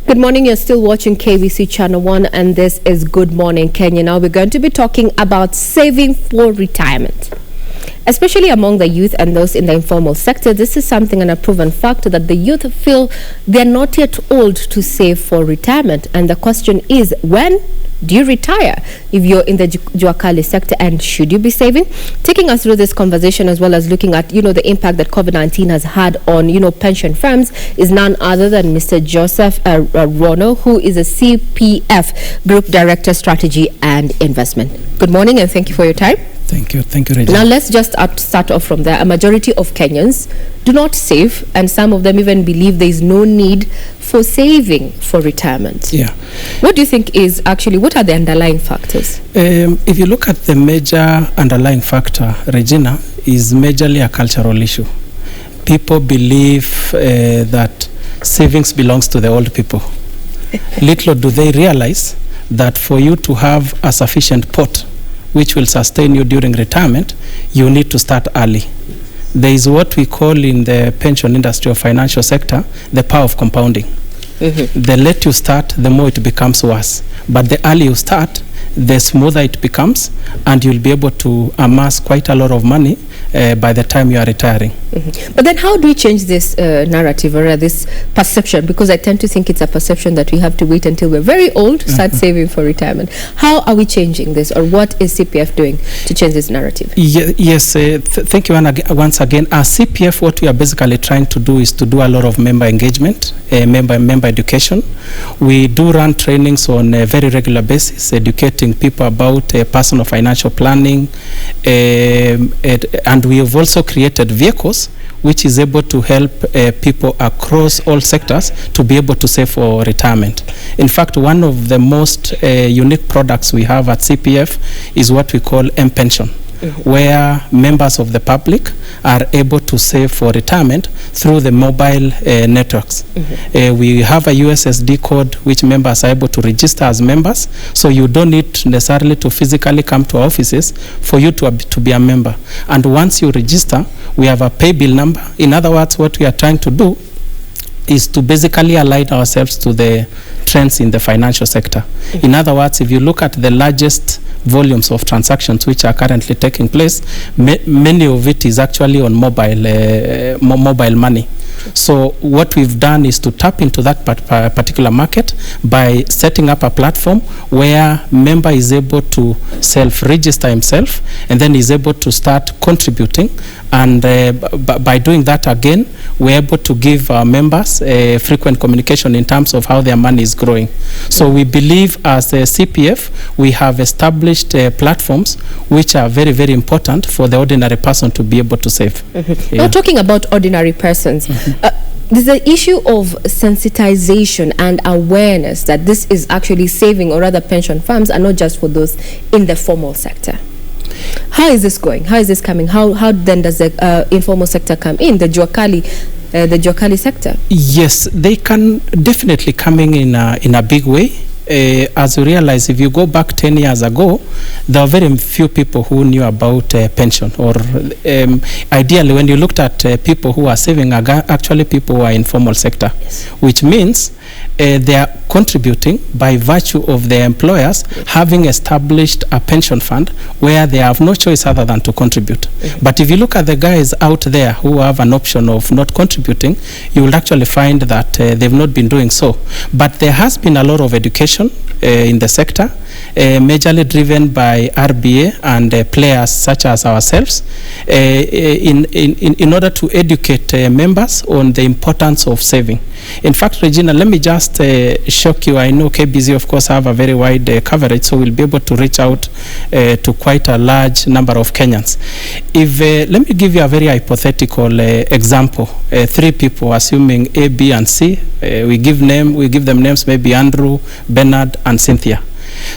Good morning. You're still watching KBC Channel 1 and this is Good Morning Kenya. Now we're going to be talking about saving for retirement. Especially among the youth and those in the informal sector, this is something and a proven fact that the youth feel they're not yet old to save for retirement. And the question is, when do you retire if you're in the Juakali sector, and should you be saving? Taking us through this conversation as well as looking at, the impact that COVID-19 has had on, pension firms is none other than Mr. Joseph Rono, who is a CPF Group Director, Strategy and Investment. Good morning and thank you for your time. Thank you, Regina. Now let's just start off from there. A majority of Kenyans do not save, and some of them even believe there is no need for saving for retirement. Yeah. What do you think is actually, what are the underlying factors? If you look at the major underlying factor, Regina, is majorly a cultural issue. People believe that savings belongs to the old people. Little do they realize that for you to have a sufficient pot which will sustain you during retirement, you need to start early. There is what we call in the pension industry or financial sector, the power of compounding. Mm-hmm. The later you start, the more it becomes worse. But the earlier you start, the smoother it becomes, and you'll be able to amass quite a lot of money by the time you are retiring. Mm-hmm. But then how do we change this narrative or this perception? Because I tend to think it's a perception that we have to wait until we're very old to start saving for retirement. How are we changing this, or what is CPF doing to change this narrative? Yes, thank you once again. As CPF, what we are basically trying to do is to do a lot of member engagement, member education. We do run trainings on a very regular basis, educating people about personal financial planning, and we have also created vehicles which is able to help people across all sectors to be able to save for retirement. In fact, one of the most unique products we have at CPF is what we call M-Pension, where members of the public are able to save for retirement through the mobile networks. We have a USSD code which members are able to register as members, so you don't need necessarily to physically come to our offices for you to be a member. And once you register, we have a pay bill number. In other words, what we are trying to do is to basically align ourselves to the trends in the financial sector. In other words, if you look at the largest volumes of transactions which are currently taking place, many of it is actually on mobile money. So what we've done is to tap into that particular market by setting up a platform where member is able to self-register himself and then is able to start contributing. And by doing that again, we're able to give our members frequent communication in terms of how their money is growing. So we believe as a CPF, we have established platforms which are very, very important for the ordinary person to be able to save. Now talking about ordinary persons, there's an issue of sensitization and awareness that this is actually saving, or rather pension firms are not just for those in the formal sector. How is this going? How is this coming? How then does the informal sector come in, the Juakali sector? Yes, they can definitely come in a big way. As you realize, if you go back 10 years ago, there were very few people who knew about pension, or ideally when you looked at people who are saving, actually people who are informal sector, which means they are contributing by virtue of their employers having established a pension fund where they have no choice other than to contribute. But if you look at the guys out there who have an option of not contributing, you will actually find that they've not been doing so. But there has been a lot of education in the sector, majorly driven by RBA and players such as ourselves, in order to educate members on the importance of saving. In fact, Regina, let me just shock you. I know KBZ, of course, have a very wide coverage, so we'll be able to reach out to quite a large number of Kenyans. If let me give you a very hypothetical example. 3 people, assuming A, B, and C. We give them names, maybe Andrew, Bernard, and Cynthia.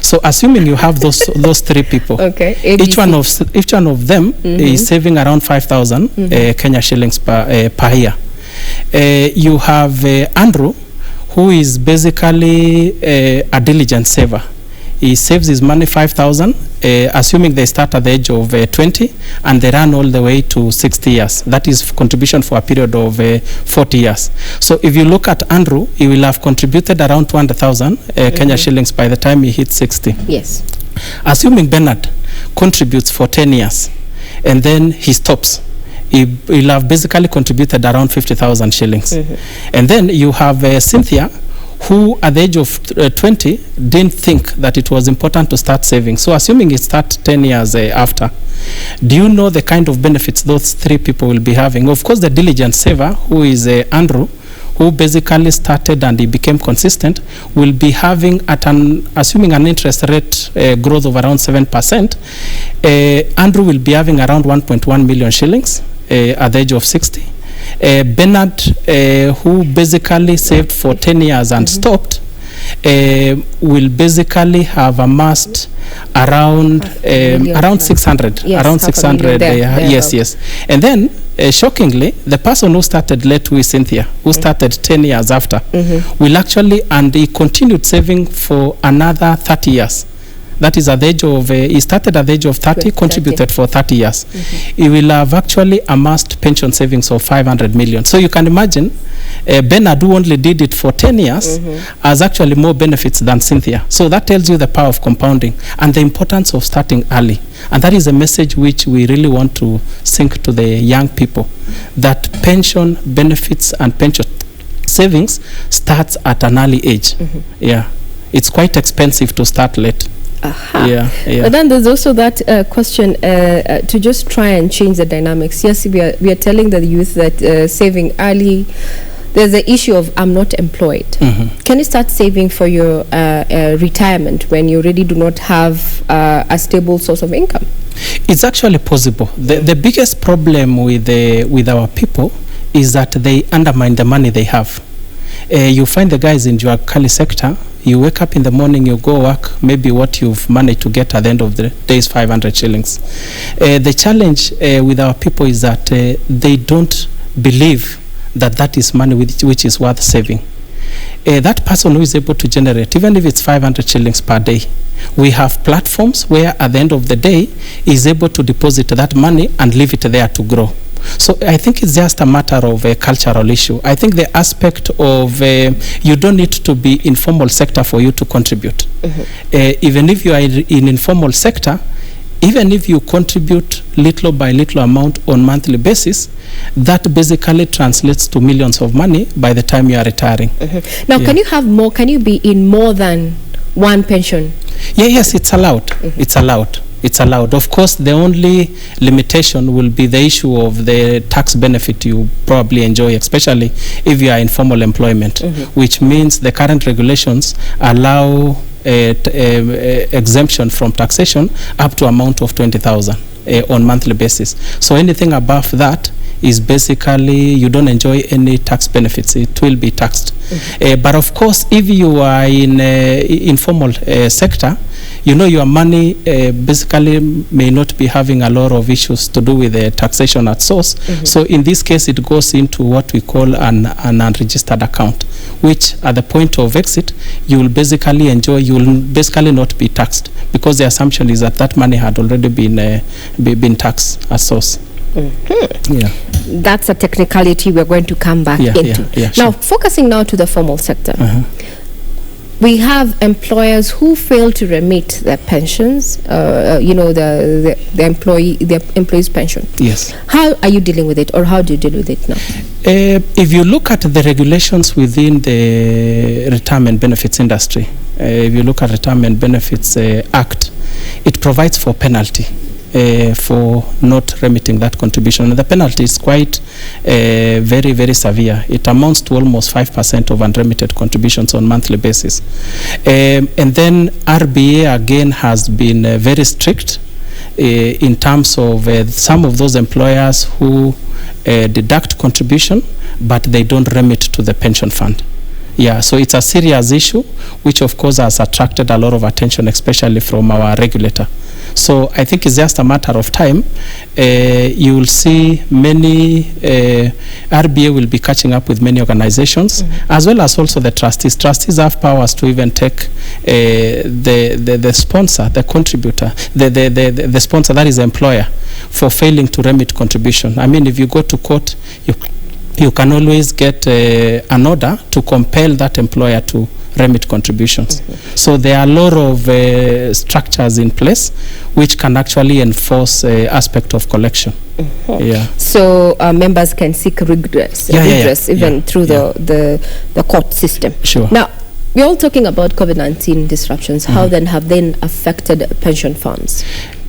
So assuming you have those 3 people, each one of them is saving around 5,000 Kenya shillings per year. You have Andrew, who is basically a diligent saver. he saves his money 5,000, assuming they start at the age of 20 and they run all the way to 60 years. That is contribution for a period of 40 years. So if you look at Andrew, he will have contributed around 200,000 Kenya shillings by the time he hits 60. Yes. Assuming Bernard contributes for 10 years and then he stops, he'll have basically contributed around 50,000 shillings. And then you have Cynthia, who at the age of 20 didn't think that it was important to start saving. So assuming it starts 10 years after, do you know the kind of benefits those three people will be having? Of course, the diligent saver, who is Andrew, who basically started and he became consistent, will be having, at assuming an interest rate growth of around 7%, Andrew will be having around 1.1 million shillings at the age of 60. Bernard, who basically saved for 10 years and stopped, will basically have amassed around 600. Yes, around 600. Yes. And then, shockingly, the person who started late with Cynthia, who started 10 years after, will actually, and he continued saving for another 30 years. That is at the age of, he started at the age of 30, contributed for 30 years. He will have actually amassed pension savings of 500 million. So you can imagine, Bernard, who only did it for 10 years, has actually more benefits than Cynthia. So that tells you the power of compounding and the importance of starting early. And that is a message which we really want to sink to the young people, that pension benefits and pension savings starts at an early age. Yeah, it's quite expensive to start late. Yeah. But then there's also that question to just try and change the dynamics. Yes, we are telling the youth that saving early, there's the issue of I'm not employed. Can you start saving for your retirement when you really do not have a stable source of income? It's actually possible. The biggest problem with our people is that they undermine the money they have. You find the guys in your Kali sector, you wake up in the morning, you go work, maybe what you've managed to get at the end of the day is 500 shillings. The challenge with our people is that they don't believe that that is money which is worth saving. That person who is able to generate, even if it's 500 shillings per day, we have platforms where at the end of the day is able to deposit that money and leave it there to grow. So I think it's just a matter of a cultural issue. I think the aspect of you don't need to be informal sector for you to contribute. Even if you are in informal sector, even if you contribute little by little amount on monthly basis, that basically translates to millions of money by the time you are retiring. Now, can you have more? Can you be in more than one pension? Yes, it's allowed. It's allowed. It's allowed. Of course, the only limitation will be the issue of the tax benefit you probably enjoy, especially if you are in formal employment, which means the current regulations allow exemption from taxation up to amount of 20,000 on monthly basis. So anything above that is basically you don't enjoy any tax benefits. It will be taxed. But of course, if you are in informal sector, you know your money basically may not be having a lot of issues to do with the taxation at source. So in this case, it goes into what we call an unregistered account, which at the point of exit, you will basically enjoy, you will basically not be taxed, because the assumption is that that money had already been taxed at source. Yeah. That's a technicality we're going to come back into. Now, focusing now to the formal sector. We have employers who fail to remit their pensions, the employee's pension. Yes. How are you dealing with it, or how do you deal with it now? If you look at the regulations within the retirement benefits industry, if you look at Retirement Benefits Act, it provides for penalty for not remitting that contribution. And the penalty is quite very, very severe. It amounts to almost 5% of unremitted contributions on monthly basis. And then RBA again has been very strict in terms of some of those employers who deduct contribution, but they don't remit to the pension fund. Yeah, so it's a serious issue, which of course has attracted a lot of attention, especially from our regulator. So I think it's just a matter of time. You will see many, RBA will be catching up with many organizations, as well as also the trustees. Trustees have powers to even take the sponsor, the contributor, the sponsor, that is the employer, for failing to remit contribution. I mean, if you go to court, you can always get an order to compel that employer to remit contributions. So there are a lot of structures in place which can actually enforce aspect of collection. Yeah. So members can seek redress, even through the court system. Sure. Now, we're all talking about COVID-19 disruptions. How then have they affected pension funds?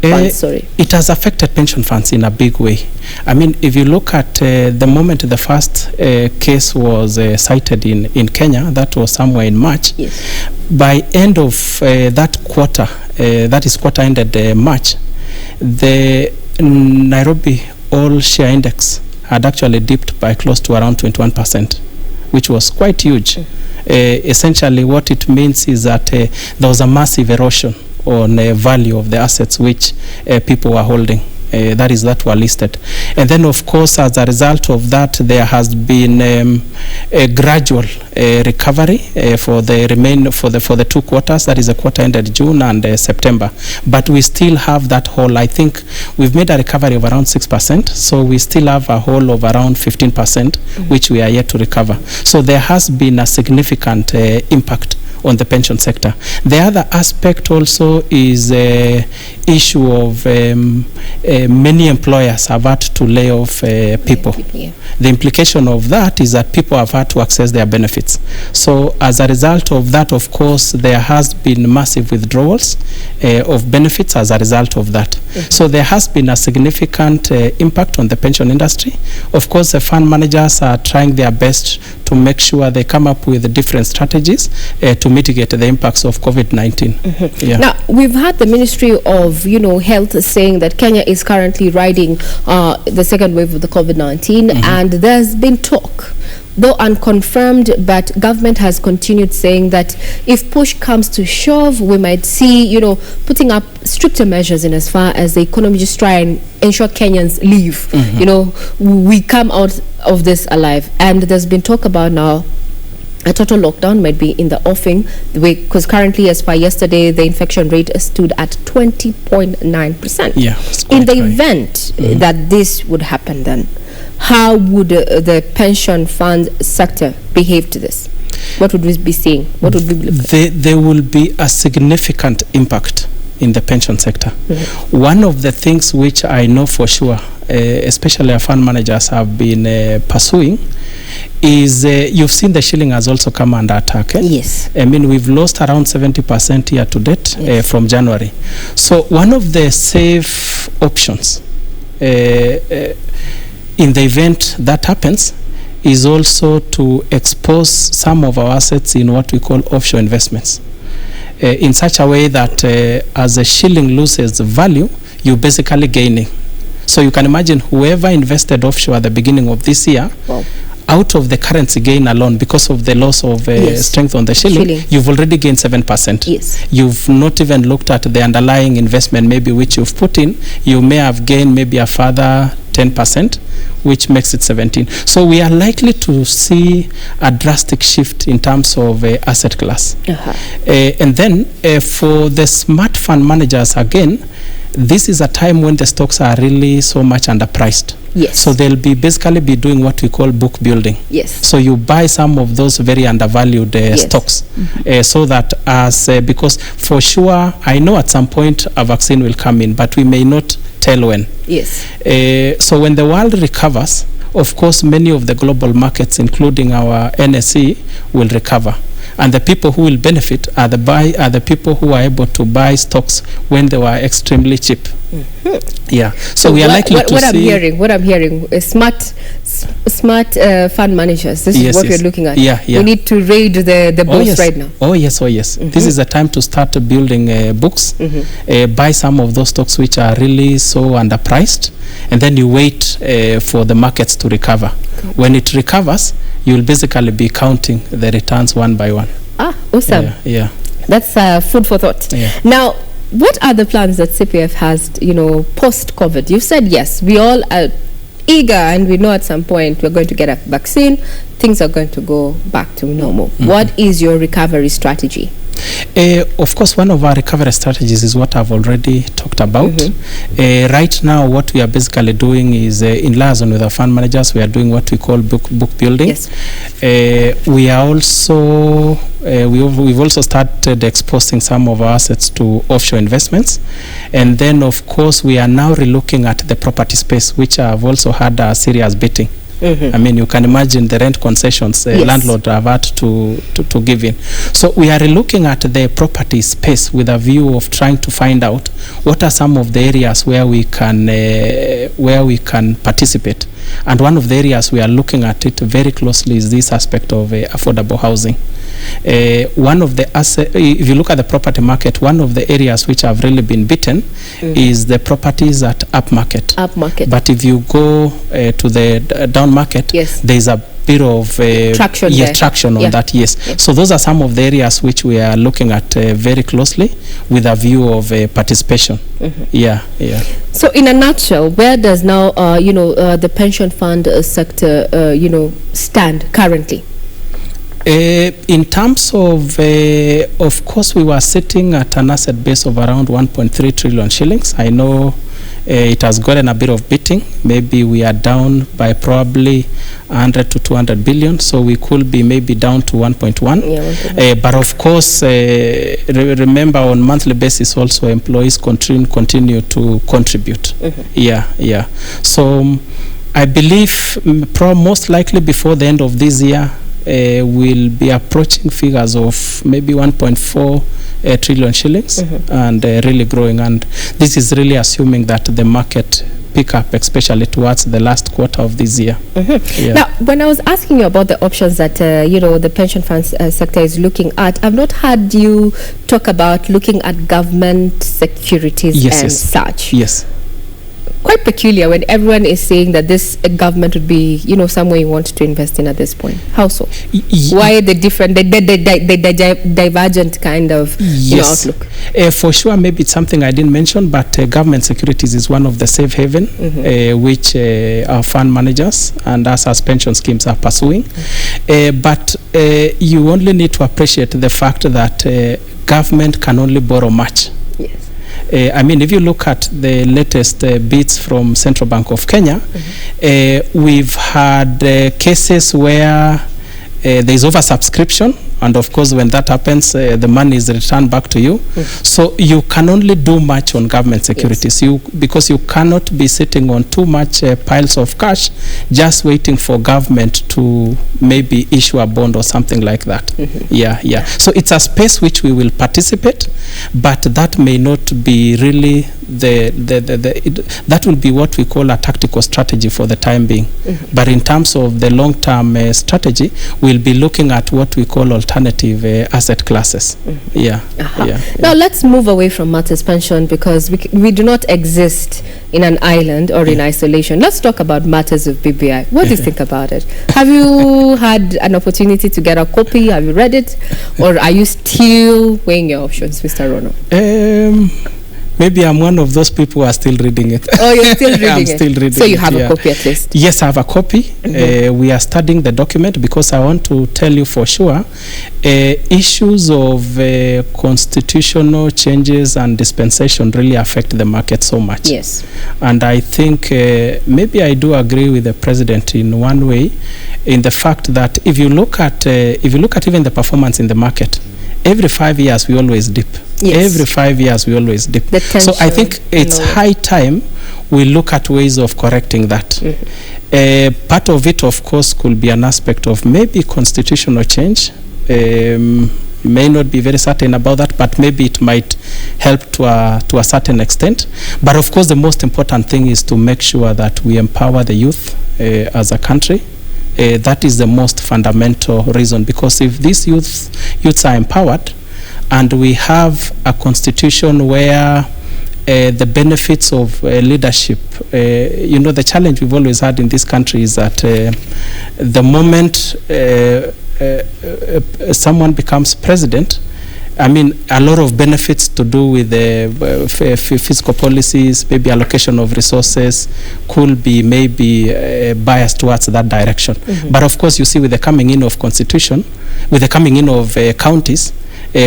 It has affected pension funds in a big way. I mean, if you look at the moment the first case was cited in Kenya, that was somewhere in March. Yes. By end of that quarter, that is quarter ended March, the Nairobi All Share Index had actually dipped by close to around 21%, which was quite huge. Essentially, what it means is that there was a massive erosion on value of the assets which people were holding. That were listed. And then, of course, as a result of that, there has been a gradual recovery for the 2 quarters. That is a quarter ended June and September. But we still have that hole. I think we've made a recovery of around 6%. So we still have a hole of around 15%, which we are yet to recover. So there has been a significant impact on the pension sector. The other aspect also is issue of many employers have had to lay off people. Yeah. The implication of that is that people have had to access their benefits. So as a result of that, of course, there has been massive withdrawals of benefits as a result of that. So there has been a significant impact on the pension industry. Of course, the fund managers are trying their best to make sure they come up with different strategies to mitigate the impacts of COVID-19. Yeah. Now, we've had the Ministry of Health saying that Kenya is currently riding the second wave of the COVID-19, and there's been talk, though unconfirmed, but government has continued saying that if push comes to shove, we might see, putting up stricter measures in as far as the economy, just try and ensure Kenyans live. We come out of this alive. And there's been talk about now a total lockdown might be in the offing, because currently, as per yesterday, the infection rate stood at 20.9%. Yeah, in the event that this would happen, then how would the pension fund sector behave to this? What would we be seeing? What would we be looking at? There will be a significant impact in the pension sector. One of the things which I know for sure, especially our fund managers have been pursuing, is you've seen the shilling has also come under attack. Yes. I mean, we've lost around 70% year to date from January. So one of the safe options in the event that happens is also to expose some of our assets in what we call offshore investments, in such a way that as the shilling loses value, you're basically gaining. So you can imagine whoever invested offshore at the beginning of this year, out of the currency gain alone, because of the loss of strength on the shilling, you've already gained 7%. Yes. You've not even looked at the underlying investment maybe which you've put in. You may have gained maybe a further 10%, which makes it 17. So we are likely to see a drastic shift in terms of asset class. And then for the smart fund managers, again, this is a time when the stocks are really so much underpriced. Yes. So they'll be basically doing what we call book building. Yes. So you buy some of those very undervalued stocks, so that because for sure, I know at some point a vaccine will come in, but we may not tell when. Yes. So when the world recovers, of course, many of the global markets, including our NSE, will recover. And the people who will benefit are the people who are able to buy stocks when they were extremely cheap. Yeah. So we are likely to what see. What I'm hearing is smart Smart fund managers. This is what we're looking at. Yeah. We need to raid the books right now. Oh yes. This is the time to start building books. Buy some of those stocks which are really so underpriced, and then you wait for the markets to recover. When it recovers, you will basically be counting the returns one by one. Awesome. Yeah. That's food for thought. Yeah. Now, what are the plans that CPF has, post-COVID? You said yes, we all are eager, and we know at some point we're going to get a vaccine, things are going to go back to normal. What is your recovery strategy? Of course, one of our recovery strategies is what I've already talked about. Right now, what we are basically doing is in liaison with our fund managers, we are doing what we call book building. Yes. We are also we've also started exposing some of our assets to offshore investments, and then of course we are now relooking at the property space, which have also had a serious beating. I mean, you can imagine the rent concessions landlord have had to give in. So we are looking at the property space with a view of trying to find out what are some of the areas where we can participate. And one of the areas we are looking at it very closely is this aspect of affordable housing. One of the if you look at the property market, one of the areas which have really been beaten is the properties at upmarket. But if you go to the down market, there is a bit of traction on that. So those are some of the areas which we are looking at very closely with a view of participation. So in a nutshell, where does now the pension fund sector stand currently? In terms of course, we were sitting at an asset base of around 1.3 trillion shillings. I know it has gotten a bit of beating. Maybe we are down by probably 100 to 200 billion, so we could be maybe down to 1.1. But of course, remember on monthly basis also employees continue to contribute. So I believe most likely before the end of this year, will be approaching figures of maybe 1.4 trillion shillings and really growing. And this is really assuming that the market pick up, especially towards the last quarter of this year. Now, when I was asking you about the options that the pension funds sector is looking at, I've not heard you talk about looking at government securities and such. Quite peculiar when everyone is saying that this government would be, somewhere you want to invest in at this point. How so? Why the different, the divergent kind of outlook? For sure, maybe it's something I didn't mention, but government securities is one of the safe haven which our fund managers and us as pension schemes are pursuing. But you only need to appreciate the fact that government can only borrow much. I mean, if you look at the latest bids from Central Bank of Kenya, we've had cases where there is oversubscription, and of course when that happens, the money is returned back to you. So you can only do much on government securities, because you cannot be sitting on too much piles of cash just waiting for government to maybe issue a bond or something like that. So it's a space which we will participate, but that may not be really that will be what we call a tactical strategy for the time being. But in terms of the long-term strategy, we'll be looking at what we call alternative asset classes. Now let's move away from matters pension, because we do not exist in an island or in isolation. Let's talk about matters of BBI. What do you think about it? Have you had an opportunity to get a copy? Have you read it? Or are you still weighing your options, Mr. Rono? Maybe I'm one of those people who are still reading it. Oh, you're still reading I'm it? Still reading so you it, have a copy at least? Yes, I have a copy. We are studying the document because I want to tell you for sure, issues of constitutional changes and dispensation really affect the market so much. And I think maybe I do agree with the president in one way, in the fact that if you look at even the performance in the market, every 5 years we always dip. Every 5 years we always dip. So I think it's high time we look at ways of correcting that. Part of it, of course, could be an aspect of maybe constitutional change. may not be very certain about that, but maybe it might help to a certain extent. But of course, the most important thing is to make sure that we empower the youth as a country. That is the most fundamental reason, because if these youths are empowered and we have a constitution where the benefits of leadership, the challenge we've always had in this country is that the moment someone becomes president, I mean, a lot of benefits to do with the fiscal policies, maybe allocation of resources, could be maybe biased towards that direction. But of course, you see, with the coming in of constitution, with the coming in of counties,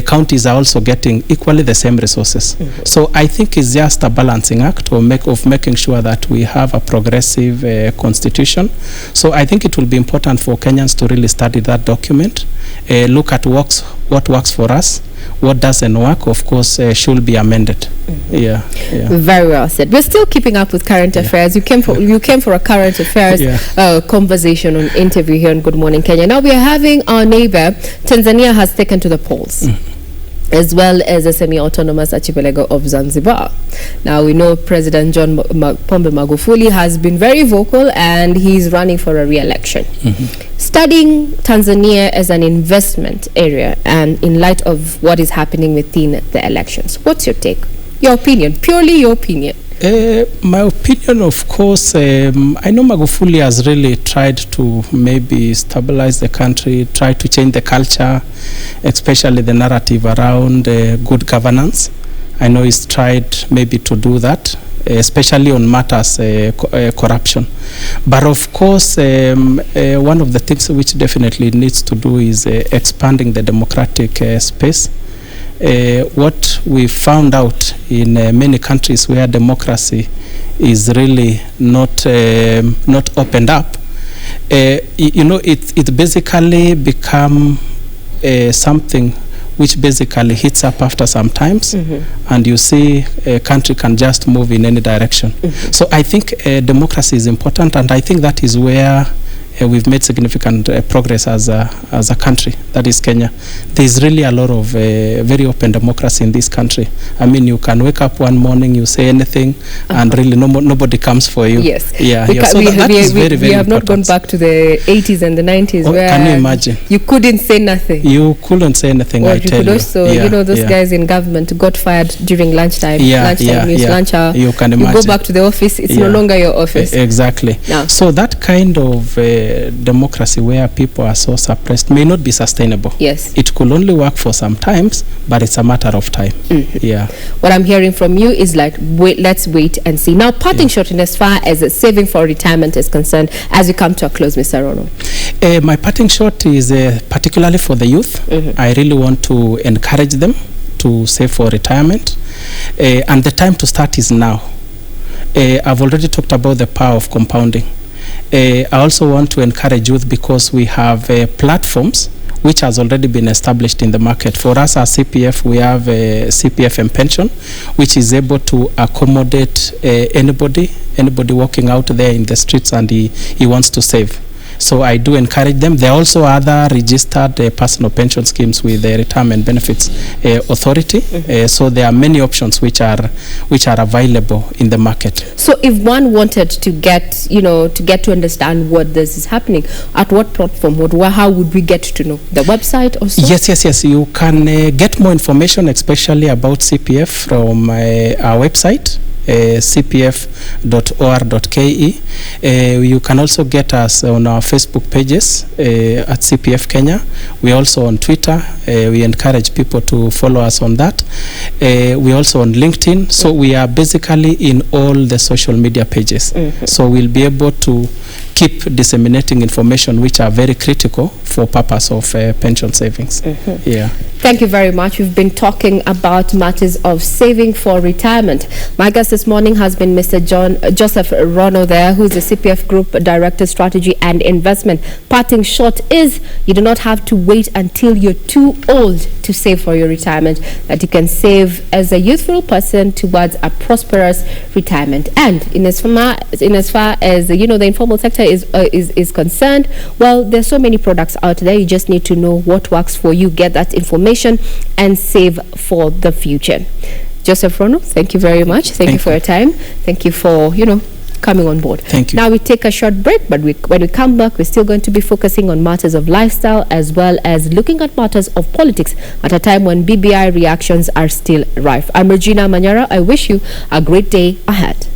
counties are also getting equally the same resources. So I think it's just a balancing act of making sure that we have a progressive constitution. So I think it will be important for Kenyans to really study that document, look at what works for us, what doesn't work, of course, should be amended. Yeah. Very well said. We're still keeping up with current affairs. You came for a current affairs conversation on interview here on Good Morning Kenya. Now we are having our neighbor Tanzania has taken to the polls, as well as a semi-autonomous archipelago of Zanzibar. Now we know President John Pombe Magufuli has been very vocal and he's running for a re-election. Studying Tanzania as an investment area and in light of what is happening within the elections, what's your take? Your opinion, purely your opinion. My opinion, of course, I know Magufuli has really tried to maybe stabilize the country, try to change the culture, especially the narrative around good governance. I know he's tried maybe to do that, especially on matters corruption. But of course, one of the things which definitely needs to do is expanding the democratic space. What we found out in many countries where democracy is really not opened up, it basically become something which basically hits up after some times, and you see a country can just move in any direction. So I think democracy is important, and I think that is where we've made significant progress as a country, that is Kenya. There's really a lot of very open democracy in this country. I mean, you can wake up one morning, you say anything, and really nobody comes for you. Yes. So that is very, very we have important. not gone back to the 80s and the 90s where can you imagine? You couldn't say nothing. You couldn't say anything, or I you tell could you. also, those guys in government got fired during lunchtime. Lunchtime means lunch hour. You can imagine. You go back to the office, it's no longer your office. Exactly. So that kind of democracy where people are so suppressed may not be sustainable. Yes. It could only work for some times, but it's a matter of time. What I'm hearing from you is like, let's wait and see. Now, parting shot in as far as saving for retirement is concerned, as we come to a close, Mr. Rono. My parting shot is particularly for the youth. I really want to encourage them to save for retirement. And the time to start is now. I've already talked about the power of compounding. I also want to encourage youth because we have platforms which has already been established in the market. For us as CPF, we have CPF and pension, which is able to accommodate anybody walking out there in the streets and he wants to save. So I do encourage them. There are also other registered personal pension schemes with the Retirement Benefits Authority. So there are many options which are available in the market. So if one wanted to get to understand what this is happening, at what platform how would we get to know? The website or so? Yes. You can get more information, especially about CPF, from our website. cpf.or.ke. You can also get us on our Facebook pages at CPF Kenya. We're also on Twitter. We encourage people to follow us on that. We're also on LinkedIn. So we are basically in all the social media pages. So we'll be able to keep disseminating information which are very critical for purpose of pension savings. Thank you very much. We've been talking about matters of saving for retirement. My guest this morning has been Mr. Joseph Rono there, who is the CPF Group Director, Strategy and Investment. Parting shot is you do not have to wait until you're too old to save for your retirement, that you can save as a youthful person towards a prosperous retirement. And in as far as the informal sector is concerned, well, there's so many products out there. You just need to know what works for you, get that information nation and save for the future. Joseph Rono, thank you very much. Thank you for your time. Thank you for, coming on board. Thank you. Now we take a short break, but when we come back, we're still going to be focusing on matters of lifestyle as well as looking at matters of politics at a time when BBI reactions are still rife. I'm Regina Manyara. I wish you a great day ahead.